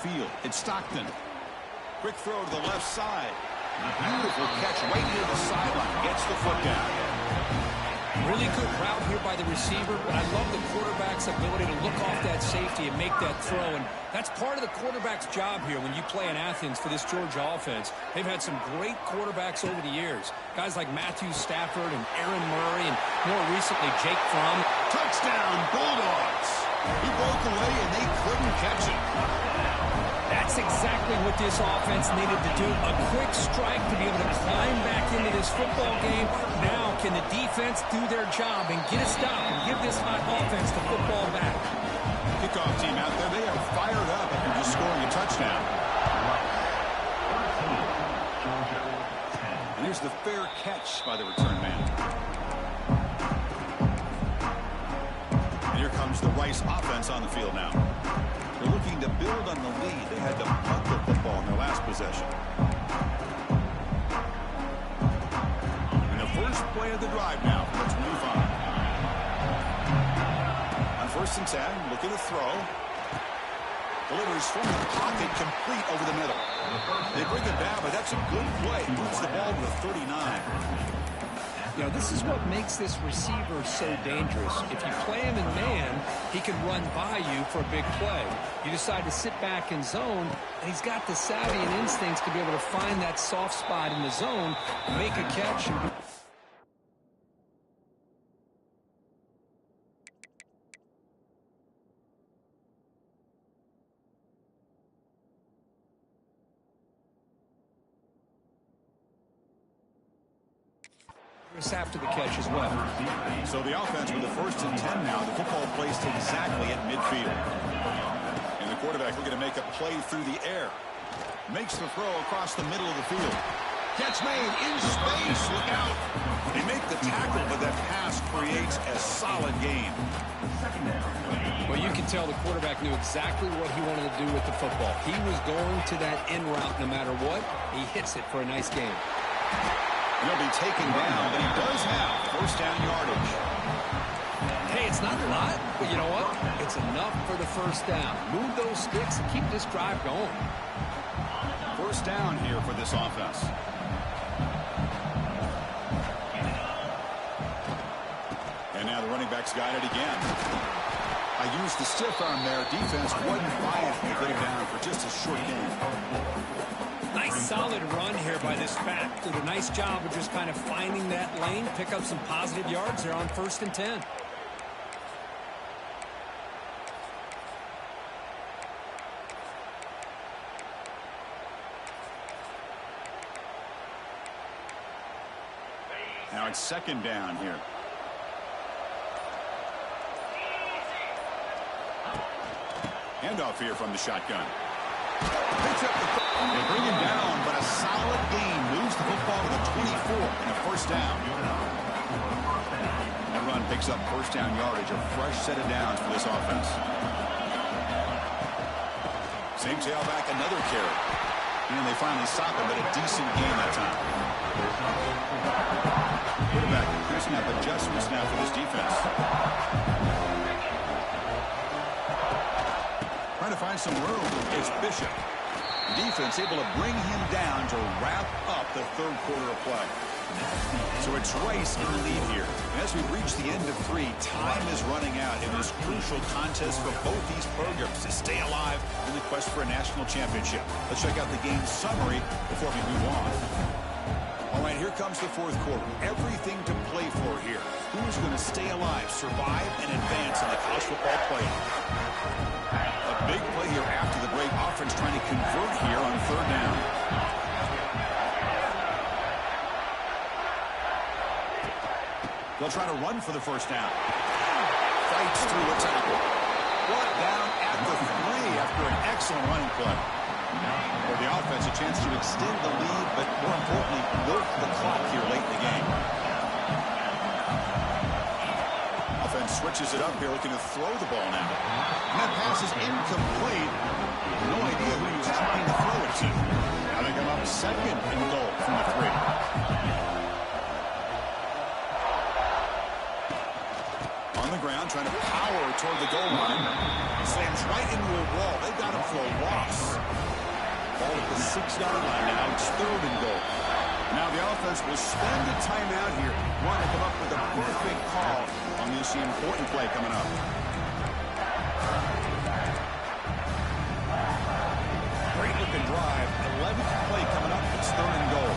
field. It's Stockton. Quick throw to the left side. Beautiful catch right near the sideline. Gets the foot down. Really good route here by the receiver, but I love the quarterback's ability to look off that safety and make that throw. And that's part of the quarterback's job here when you play in Athens for this Georgia offense. They've had some great quarterbacks over the years. Guys like Matthew Stafford and Aaron Murray and more recently Jake Fromm. Touchdown, Bulldogs. He broke away and they couldn't catch it. That's exactly what this offense needed to do. A quick strike to be able to climb back into this football game. Now can the defense do their job and get a stop and give this hot offense the football back? Kickoff team out there, they are fired up after just scoring a touchdown. And here's the fair catch by the return man. And here comes the Rice offense on the field now. They're looking to build on the lead. They had to punt the football in their last possession. And the first play of the drive now for the 25. On 1st and 10, looking to throw. Delivers from the pocket, complete over the middle. They bring it down, but that's a good play. Moves the ball to the 39. You know, this is what makes this receiver so dangerous. If you play him in man, he can run by you for a big play. You decide to sit back in zone, and he's got the savvy and instincts to be able to find that soft spot in the zone, make a catch. After the catch as well. So the offense with the 1st and 10 now. The football placed exactly at midfield. And the quarterback looking to make a play through the air. Makes the throw across the middle of the field. Catch made in space. Look out. They make the tackle, but that pass creates a solid gain. Well, you can tell the quarterback knew exactly what he wanted to do with the football. He was going to that in route no matter what. He hits it for a nice gain. He'll be taken down, but he does have 1st down yardage. Hey, it's not a lot, but you know what? It's enough for the 1st down. Move those sticks and keep this drive going. 1st down here for this offense. And now the running back's got it again. I used the stiff arm there. Defense wasn't buying it. They put him down for just a short game. Nice solid run here by this back. Did a nice job of just kind of finding that lane, pick up some positive yards there on 1st and 10. Now it's 2nd down here. Handoff here from the shotgun. Picks up the... They bring him down, but a solid gain moves the football to the 24 and a 1st down. That run picks up 1st down yardage, a fresh set of downs for this offense. Same tailback, another carry. And they finally stop him, but a decent gain that time. Quarterback increasing up adjustments now for this defense. Trying to find some room. It's Bishop. Defense able to bring him down to wrap up the 3rd quarter of play. So it's Rice in the lead here. And as we reach the end of 3, time is running out in this crucial contest for both these programs to stay alive in the quest for a national championship. Let's check out the game summary before we move on. All right, here comes the 4th quarter. Everything to play for here. Who's going to stay alive, survive, and advance in the college football playoff? A big play here after the break. Offense trying to convert here on 3rd down. They'll try to run for the 1st down. Fights through a tackle. Brought down at the 3 after an excellent running play. For the offense, a chance to extend the lead, but more importantly, milk the clock here late in the game. Offense switches it up here, looking to throw the ball now. And that pass is incomplete. No idea who he was trying to throw it to. Now they come up 2nd and goal from the 3. On the ground, trying to power toward the goal line. Slams right into a wall. They got him for a loss. Ball at the 6-yard line now. It's 3rd and goal. Now the offense will spend a timeout here. Want to come up with a perfect call on this important play coming up. Great looking drive. 11th play coming up. It's 3rd and goal.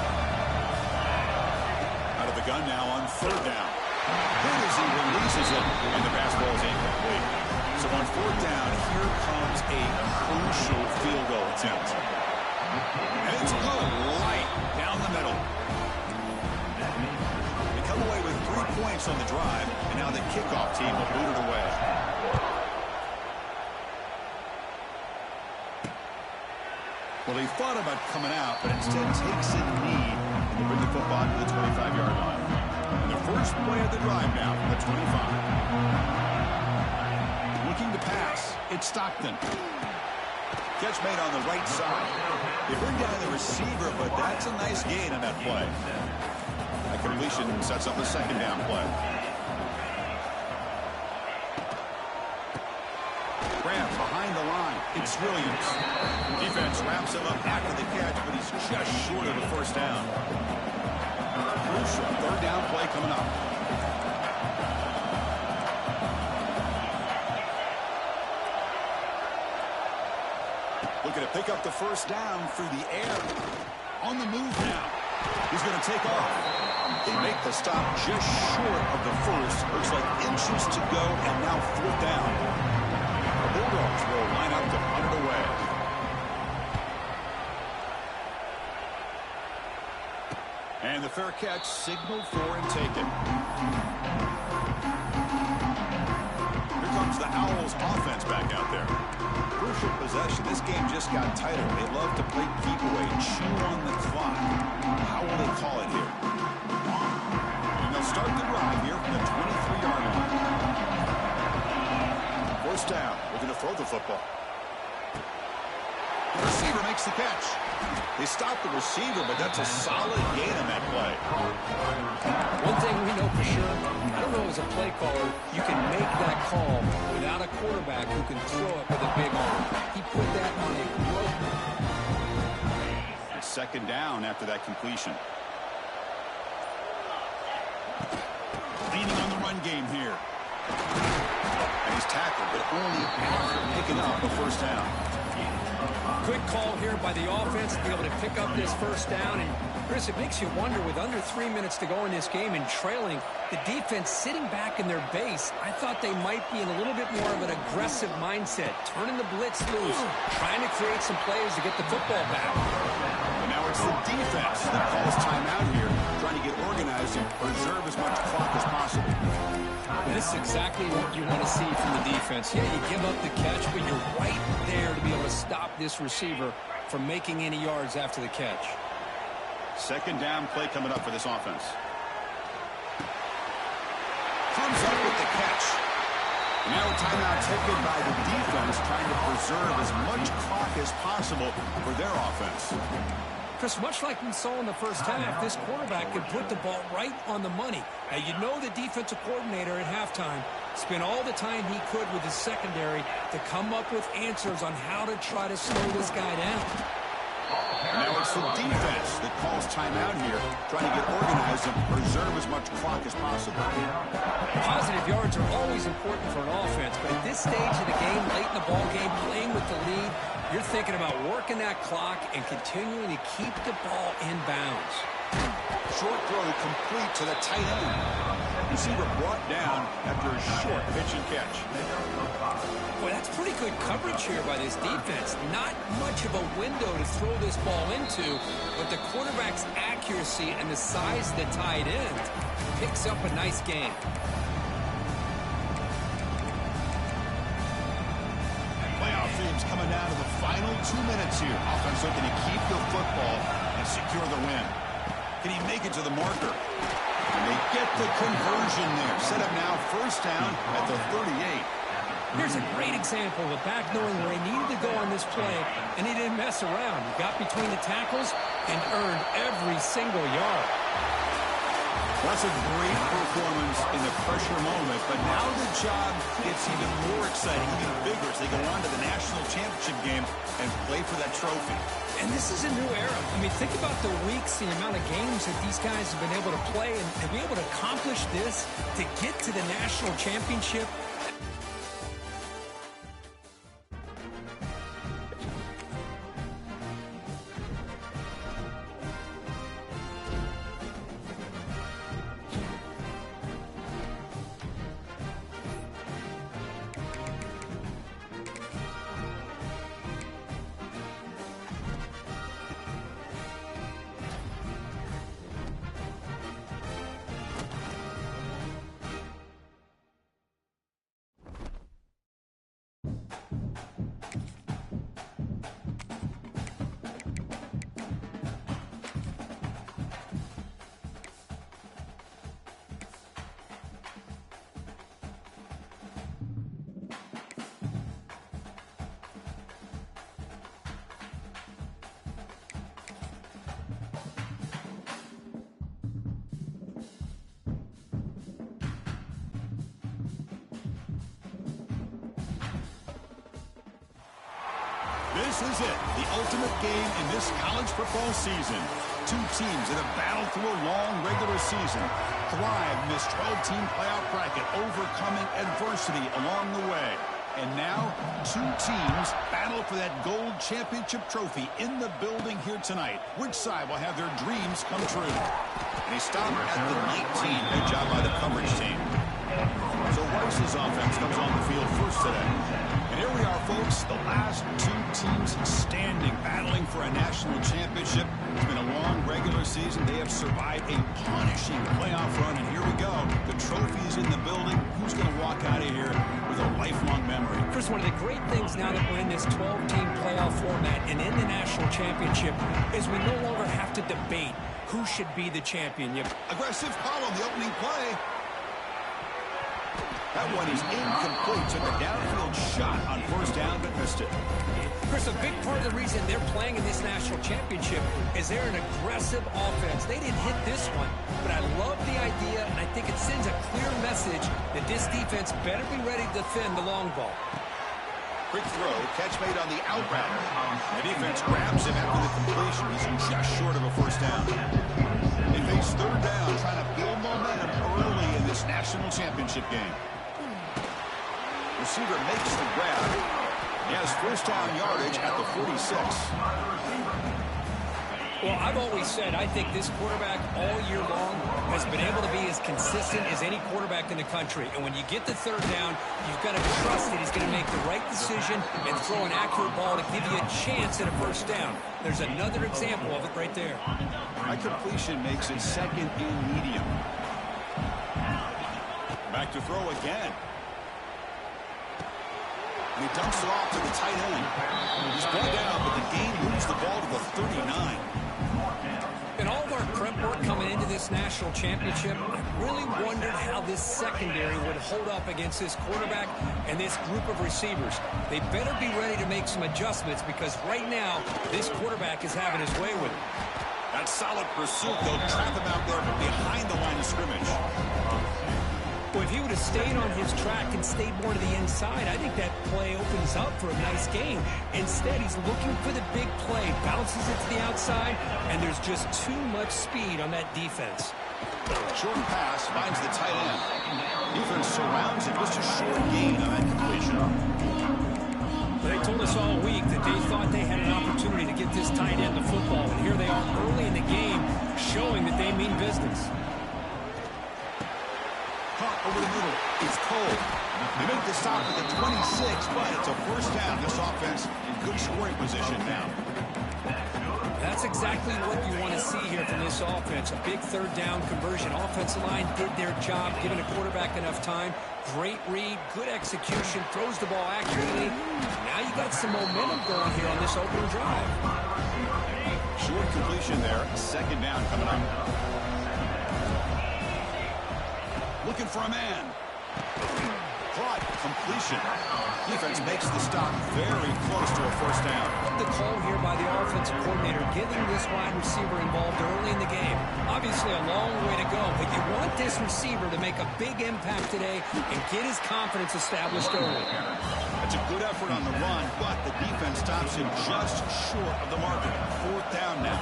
Out of the gun now on 3rd down. Good as he releases it, and the pass ball is incomplete. So on 4th down, here comes a crucial field goal attempt. And it's good, right down the middle. They come away with 3 points on the drive, and now the kickoff team will boot it away. Well, he thought about coming out, but instead takes a knee to bring the football to the 25-yard line. And the first play of the drive now from the 25. Looking to pass. It's Stockton. Catch made on the right side. They bring down the receiver, but that's a nice gain on that play. That completion sets up a 2nd down play. Grab behind the line. It's Williams. Defense wraps him up after the catch, but he's just short of the 1st down. Crucial 3rd down play coming up. Looking to pick up the 1st down through the air. On the move now. He's going to take off. They make the stop just short of the 1st. Looks like inches to go, and now 4th down. The Bulldogs will line up to punt it away. And the fair catch signaled for and taken. Here comes the Owls offense back out there. Crucial possession. This game just got tighter. They love to play keep away, chew on the clock. How will they call it here? And they'll start the drive here from the 23-yard line. 1st down. Looking to throw the football. The receiver makes the catch. They stop the receiver, but that's a solid gain on that play. One thing we know for sure, I don't know as a play caller, you can make that call without a quarterback who can throw it with a big arm. He put that on a rope. It's 2nd down after that completion. Leaning on the run game here. And he's tackled, but only after picking up the 1st down. Quick call here by the offense to be able to pick up this 1st down. And, Chris, it makes you wonder, with under 3 minutes to go in this game and trailing, the defense sitting back in their base, I thought they might be in a little bit more of an aggressive mindset, turning the blitz loose, trying to create some plays to get the football back. And now it's the defense that calls timeout here, trying to get organized and preserve as much clock as possible. This is exactly what you want to see from the defense. Yeah, you give up the catch, but you're right there to be able to stop this receiver from making any yards after the catch. 2nd down play coming up for this offense. Comes up with the catch. Now a timeout taken by the defense, trying to preserve as much clock as possible for their offense. Chris, much like we saw in the 1st half, this quarterback could put the ball right on the money. Now, you know the defensive coordinator at halftime spent all the time he could with his secondary to come up with answers on how to try to slow this guy down. Now it's the defense that calls timeout here, trying to get organized and preserve as much clock as possible. Positive yards are always important for an offense, but at this stage of the game, late in the ball game, playing with the lead, you're thinking about working that clock and continuing to keep the ball in bounds. Short throw complete to the tight end. Receiver brought down after a short pitch and catch. Boy, that's pretty good coverage here by this defense. Not much of a window to throw this ball into, but the quarterback's accuracy and the size of the tight end picks up a nice game. Playoff themes coming down to the final 2 minutes here. Offense looking to keep the football and secure the win. Can he make it to the marker? And they get the conversion there. Set up now 1st down at the 38. Here's a great example of a back knowing where he needed to go on this play, and he didn't mess around. He got between the tackles and earned every single yard. That's a great performance in the pressure moment, but now the job gets even more exciting, even bigger as they go on to the national championship game and play for that trophy. And this is a new era. I mean, think about the weeks, the amount of games that these guys have been able to play, and to be able to accomplish this, to get to the national championship. This is it, the ultimate game in this college football season. Two teams that have battled through a long regular season, thrived in this 12-team playoff bracket, overcoming adversity along the way. And now, two teams battle for that gold championship trophy in the building here tonight. Which side will have their dreams come true? And he stopped at the 19. Good job by the coverage team. So Rice's offense comes on the field first today. And here we are, folks, the last two teams standing, battling for a national championship. It's been a long regular season. They have survived a punishing playoff run, and here we go. The trophy's in the building. Who's going to walk out of here with a lifelong memory? Chris, one of the great things now that we're in this 12-team playoff format and in the national championship is we no longer have to debate who should be the champion. Aggressive call on the opening play. That one is incomplete. Took a downfield shot on first down, but missed it. Chris, a big part of the reason they're playing in this national championship is they're an aggressive offense. They didn't hit this one, but I love the idea, and I think it sends a clear message that this defense better be ready to defend the long ball. Quick throw, catch made on the out route. The defense grabs him after the completion. He's just short of a first down. They face third down, trying to build momentum early in this national championship game. Receiver makes the grab. He has first down yardage at the 46. Well, I've always said I think this quarterback all year long has been able to be as consistent as any quarterback in the country. And when you get the third down, you've got to trust that he's going to make the right decision and throw an accurate ball to give you a chance at a first down. There's another example of it right there. High completion makes it second and medium. Back to throw again. And he dumps it off to the tight end. He's brought down, but the game moves the ball to the 39. In all of our prep work coming into this national championship, I really wondered how this secondary would hold up against this quarterback and this group of receivers. They better be ready to make some adjustments because right now, this quarterback is having his way with it. That solid pursuit, they'll trap him out there behind the line of scrimmage. Well, if he would have stayed on his track and stayed more to the inside, I think that play opens up for a nice game. Instead, he's looking for the big play, bounces it to the outside, and there's just too much speed on that defense. Short pass finds the tight end. Defense surrounds it, just a short gain on that completion. They told us all week that they thought they had an opportunity to get this tight end the football, and here they are early in the game showing that they mean business. Caught over the middle. It's Cole. They make the stop at the 26, but it's a first down. This offense in good scoring position now. That's exactly what you want to see here from this offense. A big third down conversion. Offensive line did their job, giving a quarterback enough time. Great read, good execution, throws the ball accurately. Now you got some momentum going here on this opening drive. Short completion there. Second down coming up. Looking for a man. Caught. Completion. Defense makes the stop very close to a first down. The call here by the offensive coordinator, getting this wide receiver involved early in the game. Obviously a long way to go, but you want this receiver to make a big impact today and get his confidence established early. A That's a good effort on the run, but the defense stops him just short of the marker. 4th down now.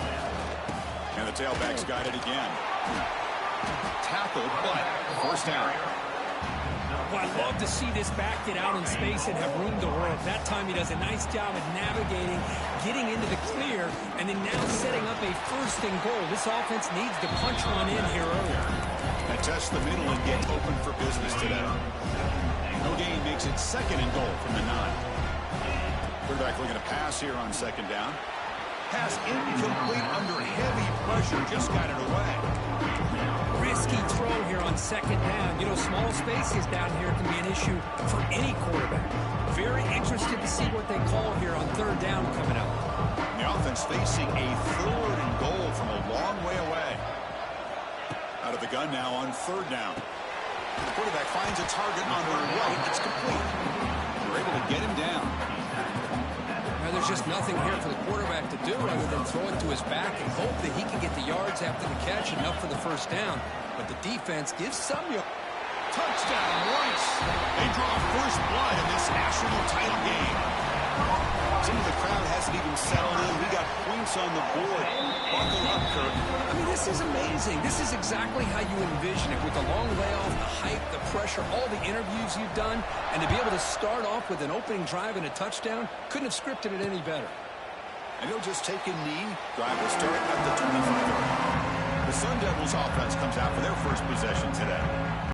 And the tailback's got it again. Tackled, but 1st down. Well, I love to see this back get out in space and have room to work. That time he does a nice job of navigating, getting into the clear, and then now setting up a 1st and goal. This offense needs to punch one in here early. And test the middle and get open for business today. No gain makes it 2nd and goal from the 9. Quarterback looking to pass here on 2nd down. Pass incomplete under heavy pressure. Just got it away. Risky throw here on 2nd down. You know, small spaces down here can be an issue for any quarterback. Very interested to see what they call here on 3rd down coming up. The offense facing a 3rd and goal from a long way away. Out of the gun now on 3rd down. The quarterback finds a target on the right. It's complete. They're able to get him down. Now, there's just nothing here for the quarterback to do other than throw it to his back and hope that he can get the yards after the catch enough for the 1st down. But the defense gives some yards. Touchdown, Rice. They draw 1st blood in this national title game. Some of the crowd hasn't even settled in. We got points on the board. Buckle up, Kirk. I mean, this is amazing. This is exactly how you envision it, with the long layoff, the hype, the pressure, all the interviews you've done, and to be able to start off with an opening drive and a touchdown, couldn't have scripted it any better. And he'll just take a knee. Drive will start at the 25-yard line. The Sun Devils offense comes out for their 1st possession today.